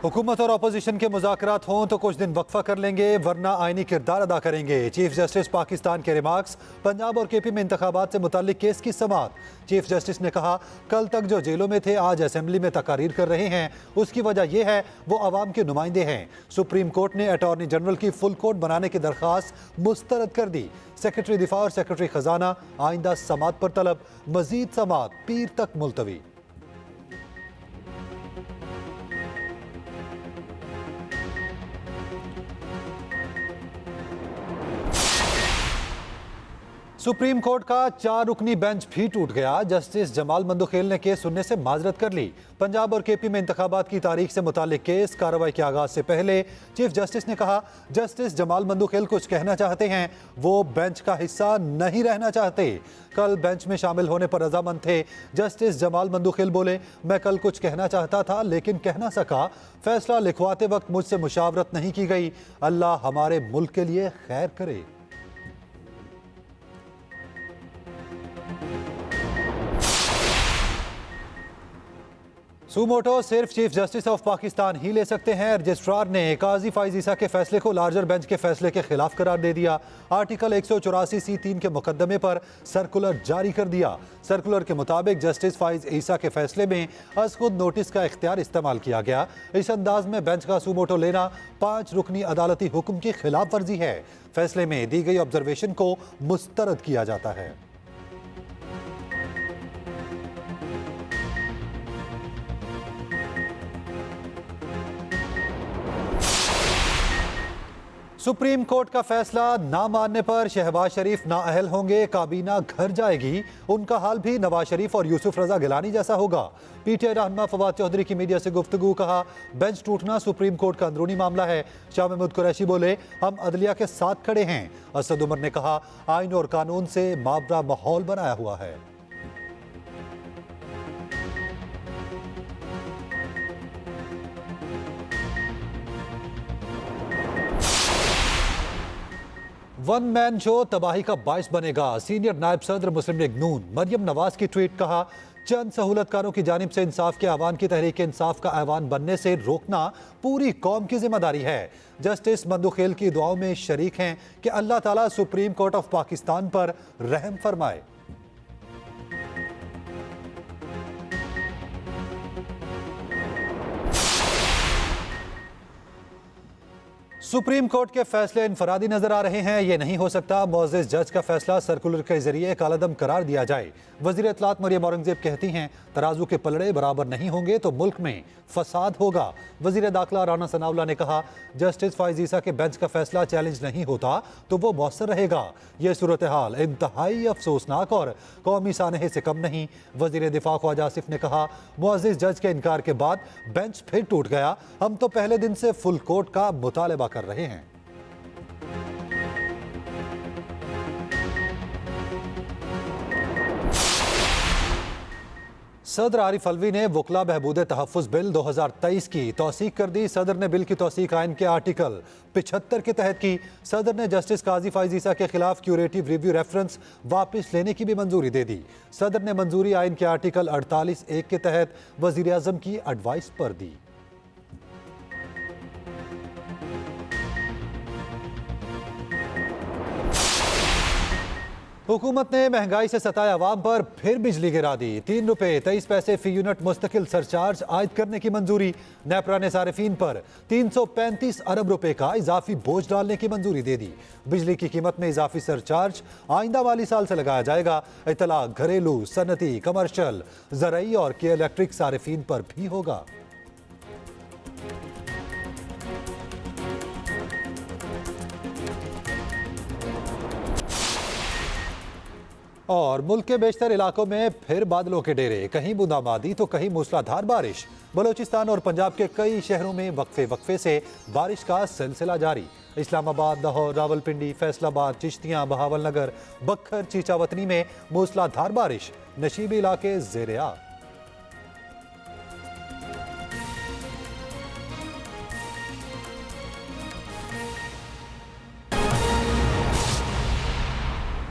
हुकूमत और अपोजिशन के मुज़ाकरात हों तो कुछ दिन वक्फा कर लेंगे वरना आईनी किरदार अदा करेंगे। चीफ जस्टिस पाकिस्तान के रिमार्क्स। पंजाब और केपी में इंतखाबात से मुताल्लिक केस की समाअत। चीफ जस्टिस ने कहा, कल तक जो जेलों में थे आज असेंबली में तकारीर कर रहे हैं, उसकी वजह यह है वो अवाम के नुमाइंदे हैं। सुप्रीम कोर्ट ने अटॉर्नी जनरल की फुल कोर्ट बनाने की दरख्वास्त मुस्तरद कर दी। सेक्रेटरी दिफा और सेक्रेटरी खजाना आइंदा समाअत पर तलब। मजीद समाअत पीर तक मुलतवी। सुप्रीम कोर्ट का 4 रुकनी बेंच भी टूट गया। जस्टिस जमाल मंदुखेल ने केस सुनने से माजरत कर ली। पंजाब और केपी में इंतखाबात की तारीख से मुतालिक केस कार्रवाई के आगाज से पहले चीफ जस्टिस ने कहा, जस्टिस जमाल मंदुखेल कुछ कहना चाहते हैं, वो बेंच का हिस्सा नहीं रहना चाहते। कल बेंच में शामिल होने पर रजामंद थे। जस्टिस जमाल मंदुखेल बोले, मैं कल कुछ कहना चाहता था लेकिन कह ना सका। फैसला लिखवाते वक्त मुझसे मुशावरत नहीं की गई। अल्लाह हमारे मुल्क के लिए खैर करे। सुमोटो सिर्फ चीफ जस्टिस ऑफ पाकिस्तान ही ले सकते हैं। रजिस्ट्रार ने काजी फाइज ईसा के फैसले को लार्जर बेंच के फैसले के खिलाफ करार दे दिया। आर्टिकल 184C3 के मुकदमे पर सर्कुलर जारी कर दिया। सर्कुलर के मुताबिक जस्टिस फाइज ईसा के फैसले में अज खुद नोटिस का इख्तियार इस्तेमाल किया गया। इस अंदाज में बेंच का सुमोटो लेना 5 रुकनी अदालती हुक्म की खिलाफ वर्जी है। फैसले में दी गई ऑब्जर्वेशन को मुस्तरद किया जाता है। सुप्रीम कोर्ट का फैसला ना मानने पर शहबाज शरीफ नाअहल होंगे, काबीना घर जाएगी। उनका हाल भी नवाज शरीफ और यूसुफ रजा गिलानी जैसा होगा। पीटीआई रहनुमा फवाद चौधरी की मीडिया से गुफ्तगू। कहा, बेंच टूटना सुप्रीम कोर्ट का अंदरूनी मामला है। शाह महमूद कुरैशी बोले, हम अदलिया के साथ खड़े हैं। असद उमर ने कहा, आइन और कानून से मावरा माहौल बनाया हुआ है। वन मैन शो तबाही का बाइस बनेगा। सीनियर नायब सदर मुस्लिम लीग नून मरियम नवाज की ट्वीट। कहा, चंद सहूलतकारों की जानिब से इंसाफ के आह्वान की तहरीक इंसाफ का ऐवान बनने से रोकना पूरी कौम की जिम्मेदारी है। जस्टिस मंदुखेल की दुआओं में शरीक हैं कि अल्लाह ताला सुप्रीम कोर्ट ऑफ पाकिस्तान पर रहम फरमाए। सुप्रीम कोर्ट के फैसले इनफरादी नजर आ रहे हैं। ये नहीं हो सकता मुअज़्ज़िज़ जज का फैसला सर्कुलर के जरिए कालदम करार दिया जाए। वज़ीर इत्तलात मरियम औरंगज़ेब कहती हैं, तराजू के पलड़े बराबर नहीं होंगे तो मुल्क में फसाद होगा। वज़ीर दाखिला राना सनाउल्लाह ने कहा, जस्टिस फाइज ईसा के बेंच का फैसला चैलेंज नहीं होता तो वो मौसर रहेगा। ये सूरत हाल इंतहाई अफसोसनाक और कौमी सानहे से कम नहीं। वज़ीर दिफा ख्वाजा आसिफ ने कहा, मुअज़्ज़िज़ जज के इनकार के बाद बेंच फिर टूट गया। हम तो पहले दिन से फुल कोर्ट का मुतालबा कर रहे हैं। सदर आरिफ अलवी ने वकला बहबूद तहफ़्फ़ुज़ बिल 2023 की तौसीक कर दी। सदर ने बिल की तौसीक आइन के आर्टिकल 75 के तहत की। सदर ने जस्टिस काजी फाइज ईसा के खिलाफ क्यूरेटिव रिव्यू रेफरेंस वापस लेने की भी मंजूरी दे दी। सदर ने मंजूरी आइन के आर्टिकल 48(1) के तहत वज़ीर आज़म की एडवाइस पर दी। हुकूमत ने महंगाई से सताए अवाम पर फिर बिजली गिरा दी। 3 रुपये 23 पैसे फी यूनिट मुस्तकिल सरचार्ज आयद करने की मंजूरी। नेपरा ने सारिफीन पर 335 अरब रुपए का इजाफी बोझ डालने की मंजूरी दे दी। बिजली की कीमत में इजाफी सरचार्ज आइंदा माली साल से लगाया जाएगा। इतला घरेलू, सनती, कमर्शियल, ज़रई और के इलेक्ट्रिक सारिफीन पर भी होगा। और मुल्क के बेशतर इलाकों में फिर बादलों के डेरे, कहीं बूंदाबांदी तो कहीं मूसलाधार बारिश। बलोचिस्तान और पंजाब के कई शहरों में वक्फे वक्फे से बारिश का सिलसिला जारी। इस्लामाबाद, लाहौर, रावलपिंडी, फैसलाबाद, चिश्तियाँ, बहावलनगर, बखर, चीचावतनी में मूसलाधार बारिश। नशीबी इलाके ज़ेरे-आब।